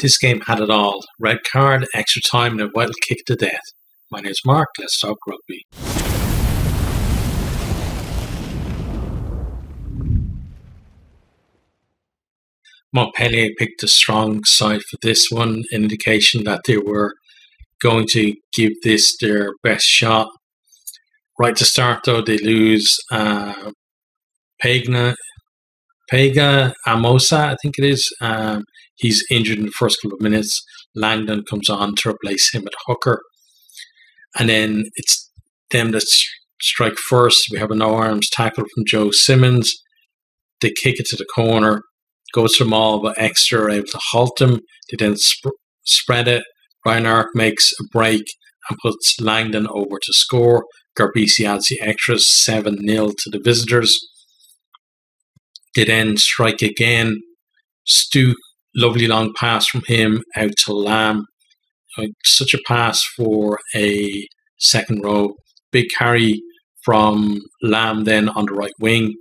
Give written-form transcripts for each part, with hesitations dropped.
This game had it all. Red card, extra time, and a vital kick to death. My name's Mark, let's talk rugby. Montpellier picked a strong side for this one, an indication that they were going to give this their best shot. Right to start though, they lose Pega Amosa, I think it is. He's injured in the first couple of minutes. Langdon comes on to replace him at hooker. And then it's them that strike first. We have a no-arms tackle from Joe Simmons. They kick it to the corner. Goes to them all, but Exeter are able to halt them. They then spread it. Ryan Ark makes a break and puts Langdon over to score. Garbisi adds the extras 7-0 to the visitors. They then strike again. Stu, lovely long pass from him out to Lamb. Such a pass for a second row. Big carry from Lamb then on the right wing.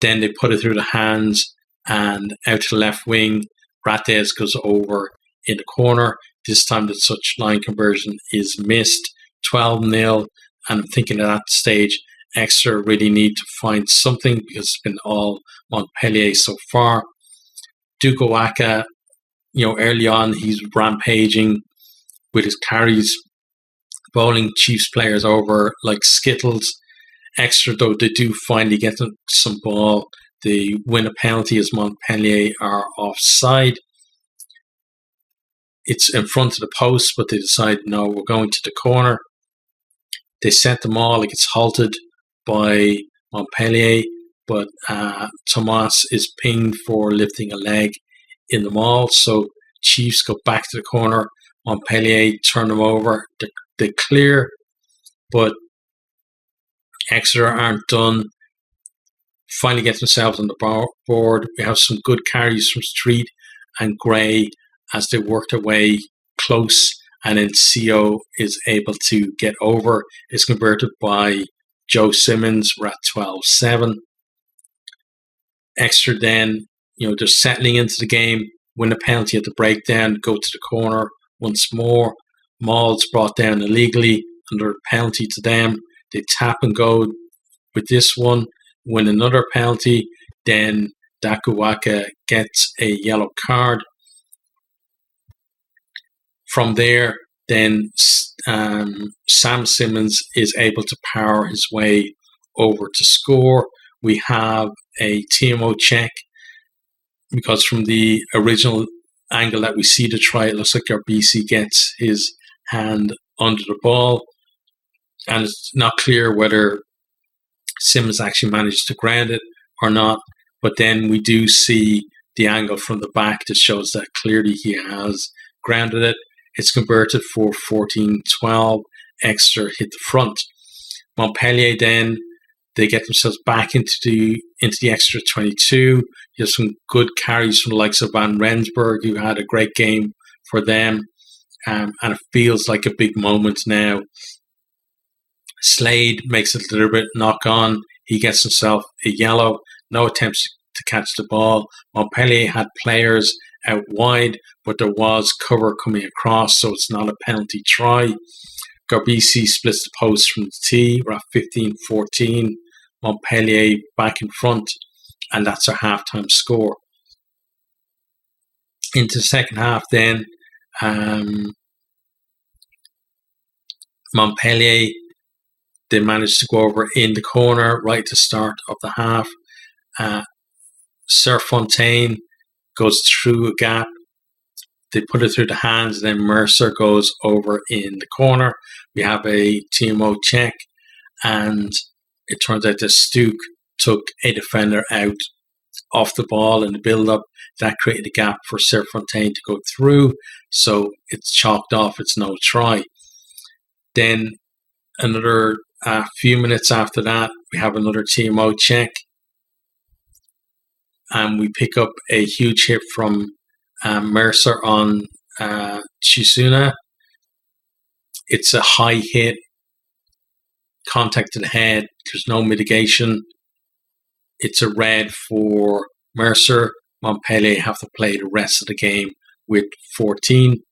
Then they put it through the hands and out to the left wing. Rates goes over in the corner. This time the such line conversion is missed. 12-0. And I'm thinking at that stage, Exeter really need to find something because it's been all Montpellier so far. Dukawaka, early on he's rampaging with his carries, bowling Chiefs players over like skittles. Exeter, though, they do finally get some ball. They win a penalty as Montpellier are offside. It's in front of the post, but they decide, no, we're going to the corner. They set them all. It gets halted by Montpellier, but Thomas is pinged for lifting a leg in the maul. So Chiefs go back to the corner. Montpellier turn them over. They clear, but Exeter aren't done. Finally get themselves on the board. We have some good carries from Street and Gray as they work their way close, and then CO is able to get over. It's converted by Joe Simmons. We're at 12-7. Exeter then, they're settling into the game, win a penalty at the breakdown, go to the corner once more. Maul's brought down illegally under a penalty to them. They tap and go with this one, win another penalty. Then Dakuwaka gets a yellow card. From there, then Sam Simmons is able to power his way over to score. We have a TMO check because from the original angle that we see the try, it looks like Garbisi gets his hand under the ball, and it's not clear whether Simmons actually managed to ground it or not. But then we do see the angle from the back that shows that clearly he has grounded it. It's converted for 14-12. Exeter hit the front. Montpellier then, they get themselves back into the Exeter 22. There's some good carries from the likes of Van Rensburg, who had a great game for them. And it feels like a big moment now. Slade makes a deliberate knock on. He gets himself a yellow. No attempts to catch the ball. Montpellier had players out wide, but there was cover coming across, so it's not a penalty try. Garbisi splits the post from the tee. We're at 15-14. Montpellier back in front, and that's our halftime score. Into the second half then, Montpellier, they managed to go over in the corner right at the start of the half. Sir Fontaine goes through a gap. They put it through the hands, then Mercer goes over in the corner. We have a TMO check, and it turns out that Stuke took a defender out off the ball in the build-up. That created a gap for Sir Fontaine to go through, so it's chalked off. It's no try. Then another few minutes after that, we have another TMO check, and we pick up a huge hit from Mercer on Chisuna. It's a high hit, contact to the head. There's no mitigation. It's a red for Mercer. Montpellier have to play the rest of the game with 14.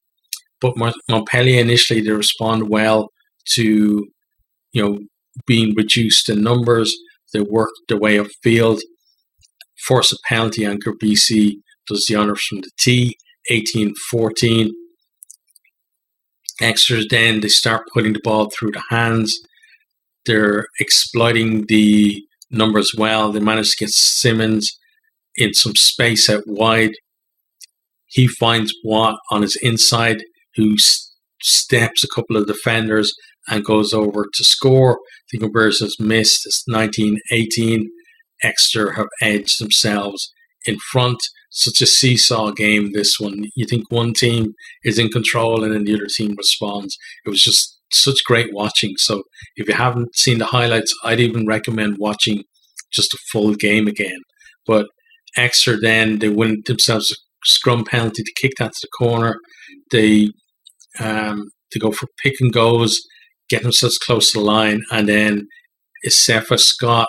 But Montpellier initially, they respond well to, being reduced in numbers. They work their way upfield, force a penalty, and Gerbisi does the honours from the tee, 18-14. Exeter then, they start putting the ball through the hands. They're exploiting the numbers well. They manage to get Simmons in some space out wide. He finds Watt on his inside, who steps a couple of defenders and goes over to score. The conversion is missed. It's 19-18. Exeter have edged themselves in front. Such a seesaw game, this one. You think one team is in control and then the other team responds. It was just such great watching. So if you haven't seen the highlights, I'd even recommend watching just a full game again. But Exeter then, they win themselves a scrum penalty to kick that to the corner. They go for pick and goes, get themselves close to the line, and then Isefa Scott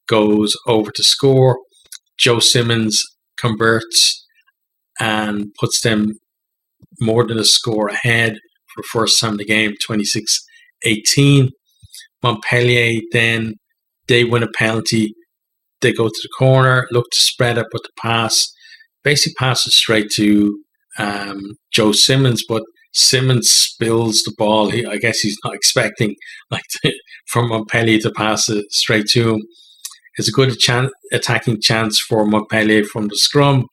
goes over to score. Joe Simmons converts and puts them more than a score ahead for the first time in the game, 26-18. Montpellier then, they win a penalty. They go to the corner, look to spread it, but the pass basically passes straight to Joe Simmons, but Simmons spills the ball. I guess he's not expecting from Montpellier to pass it straight to him. It's a good attacking chance for Montpellier from the scrum.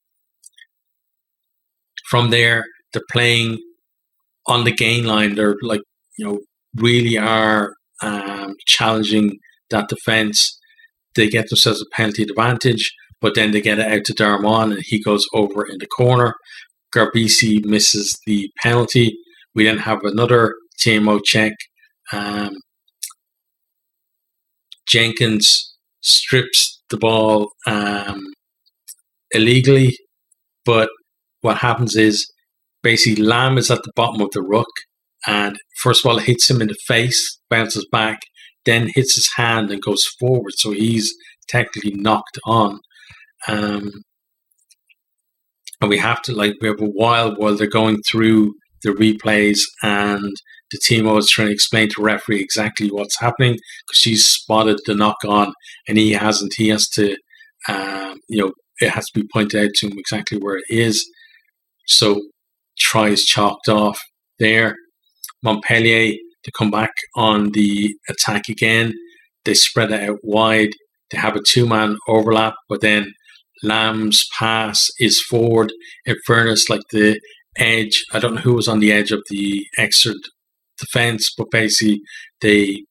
From there, they're playing on the gain line. They're really are challenging that defence. They get themselves a penalty advantage, but then they get it out to Darman and he goes over in the corner. Gerbisi misses the penalty. We then have another TMO check. Jenkins strips the ball illegally, but what happens is basically Lamb is at the bottom of the ruck, and first of all it hits him in the face, bounces back, then hits his hand and goes forward, so he's technically knocked on. And we have a while they're going through the replays, and the TMO is trying to explain to the referee exactly what's happening because she's spotted the knock on and he hasn't. He has to, it has to be pointed out to him exactly where it is. So try is chalked off there. Montpellier, to come back on the attack again. They spread it out wide. They have a two-man overlap, but then Lamb's pass is forward. In fairness, the edge, I don't know who was on the edge of the Exeter defense, but basically they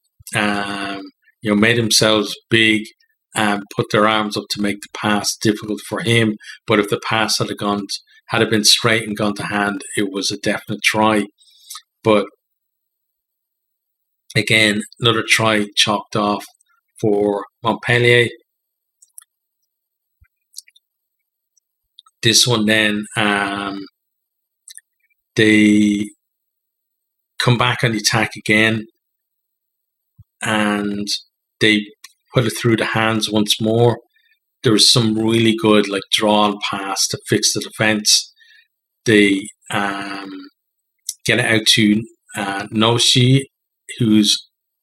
made themselves big and put their arms up to make the pass difficult for him. But if the pass had it been straight and gone to hand, it was a definite try. But again, another try chalked off for Montpellier. This one then, they come back on the attack again and they put it through the hands once more. There was some really good drawn pass to fix the defence. They get it out to Noshi, who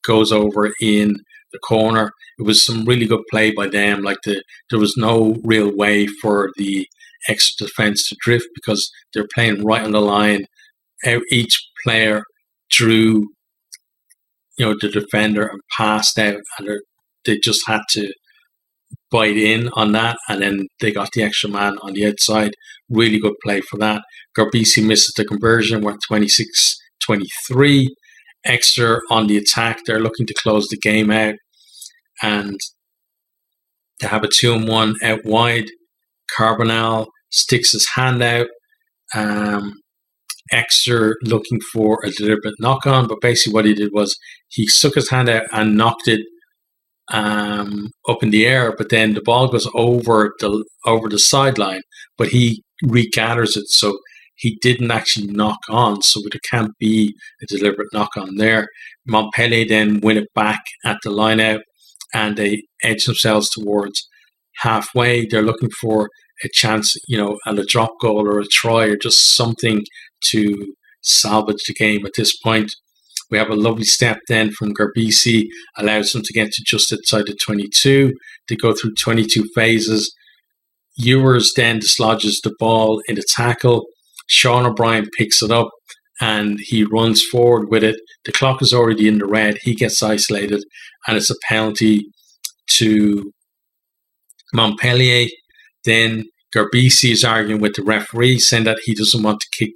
goes over in the corner. It was some really good play by them. There was no real way for the Exeter defence to drift because they're playing right on the line. Each player drew, the defender and passed out, and they just had to bite in on that, and then they got the extra man on the outside. Really good play for that. Gerbisi misses the conversion. We're at 26-23. Exeter on the attack. They're looking to close the game out, and they have a 2-on-1 out wide. Carbonell sticks his hand out. Exeter looking for a deliberate knock on, but basically what he did was he stuck his hand out and knocked it up in the air, but then the ball goes over the sideline, but he regathers it, so he didn't actually knock on, so there can't be a deliberate knock on there. Montpellier then win it back at the line out, and they edge themselves towards halfway. They're looking for a chance, at a drop goal or a try or just something to salvage the game at this point. We have a lovely step then from Garbisi, allows them to get to just outside the 22. They go through 22 phases. Ewers then dislodges the ball in the tackle. Sean O'Brien picks it up and he runs forward with it. The clock is already in the red. He gets isolated and it's a penalty to Montpellier. Then Garbisi is arguing with the referee, saying that he doesn't want to kick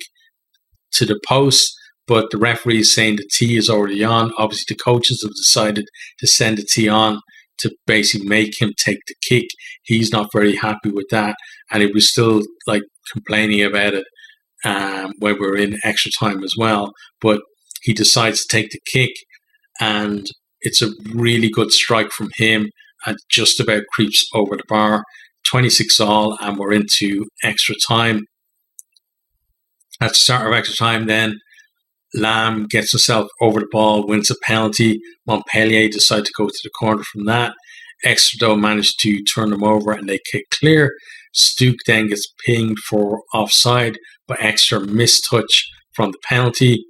to the post, but the referee is saying the tee is already on. Obviously, the coaches have decided to send the tee on to basically make him take the kick. He's not very happy with that, and he was still complaining about it when we're in extra time as well. But he decides to take the kick, and it's a really good strike from him, and just about creeps over the bar. 26 all, and we're into extra time. At the start of extra time, then Lamb gets himself over the ball, wins a penalty. Montpellier decide to go to the corner from that. Exeter though managed to turn them over and they kick clear. Stuke then gets pinged for offside, but Exeter mistouch from the penalty.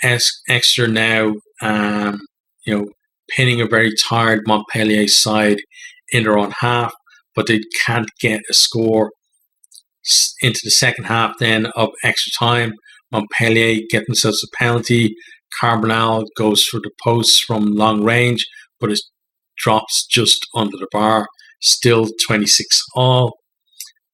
Exeter now, pinning a very tired Montpellier side in their own half, but they can't get a score. Into the second half then of extra time, Montpellier get themselves a penalty. Carbonell goes for the post from long range, but it drops just under the bar. Still 26 all.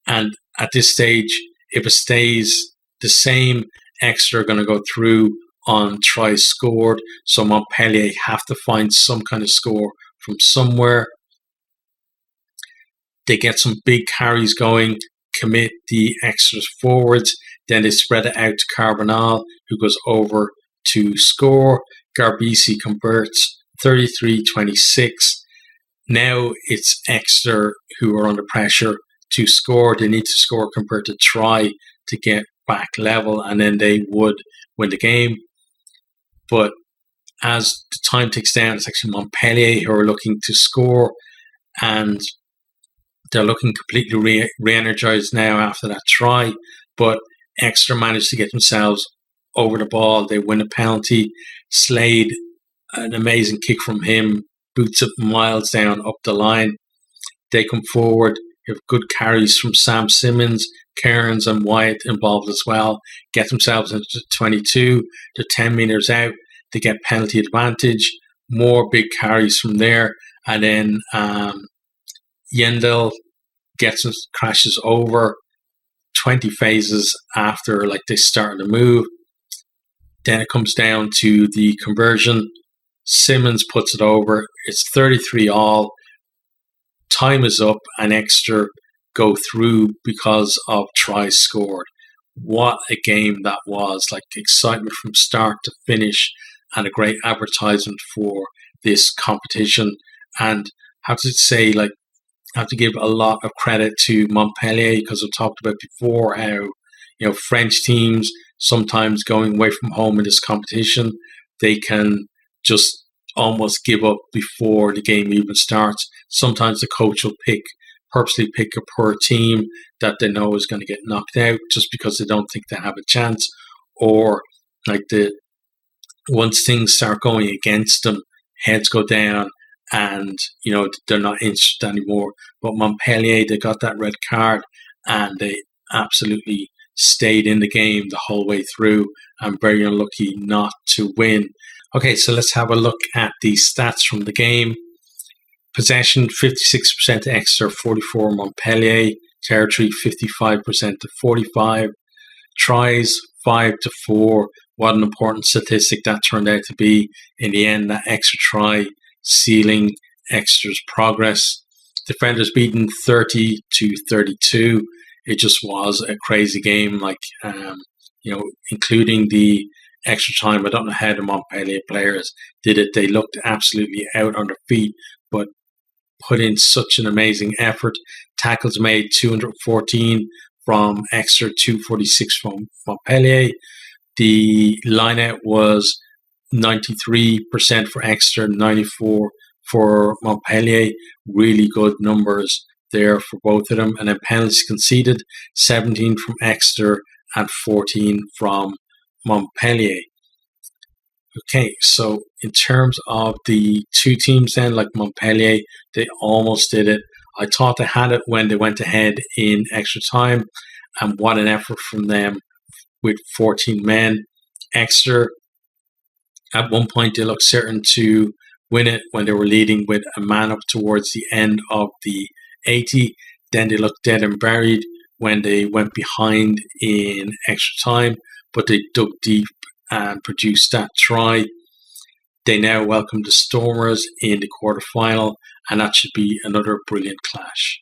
And at this stage, if it stays the same, Exeter are going to go through on tries scored. So Montpellier have to find some kind of score from somewhere. They get some big carries going, commit the Exeter forwards, then they spread it out to Carbonell, who goes over to score. Garbisi converts 33-26. Now it's Exeter who are under pressure to score. They need to score compared to try to get back level, and then they would win the game. But as the time ticks down, it's actually Montpellier who are looking to score, and they're looking completely re-energized now after that try. But Exeter managed to get themselves over the ball. They win a penalty. Slade, an amazing kick from him, boots it miles down up the line. They come forward. You have good carries from Sam Simmons, Cairns and Wyatt involved as well. Get themselves into 22. They're 10 metres out. They get penalty advantage. More big carries from there. And then Yendel crashes over 20 phases after they start the move. Then it comes down to the conversion. Simmons puts it over. It's 33 all. Time is up and Exeter go through because of tries scored. What a game that was. Excitement from start to finish and a great advertisement for this competition. And I have to say, I have to give a lot of credit to Montpellier, because I've talked about before how, French teams sometimes going away from home in this competition, they can just almost give up before the game even starts. Sometimes the coach will purposely pick a poor team that they know is going to get knocked out just because they don't think they have a chance, or once things start going against them, heads go down and they're not interested anymore. But Montpellier, they got that red card and they absolutely stayed in the game the whole way through, and very unlucky not to win. Okay, so let's have a look at the stats from the game. Possession 56% to Exeter, 44 Montpellier. Territory 55% to 45. Tries 5-4. What an important statistic that turned out to be. In the end, that extra try sealing Exeter's progress. Defenders beaten 30-32. It just was a crazy game, including the extra time. I don't know how the Montpellier players did it. They looked absolutely out on their feet, but put in such an amazing effort. Tackles made 214 from Exeter, 246 from Montpellier. The lineout was 93% for Exeter, 94% for Montpellier. Really good numbers there for both of them. And then penalties conceded, 17 from Exeter and 14 from Montpellier. Okay, so in terms of the two teams then, like Montpellier, they almost did it. I thought they had it when they went ahead in extra time, and what an effort from them with 14 men. Exeter, at one point, they looked certain to win it when they were leading with a man up towards the end of the 80. Then they looked dead and buried when they went behind in extra time, but they dug deep and produced that try. They now welcome the Stormers in the quarterfinal, and that should be another brilliant clash.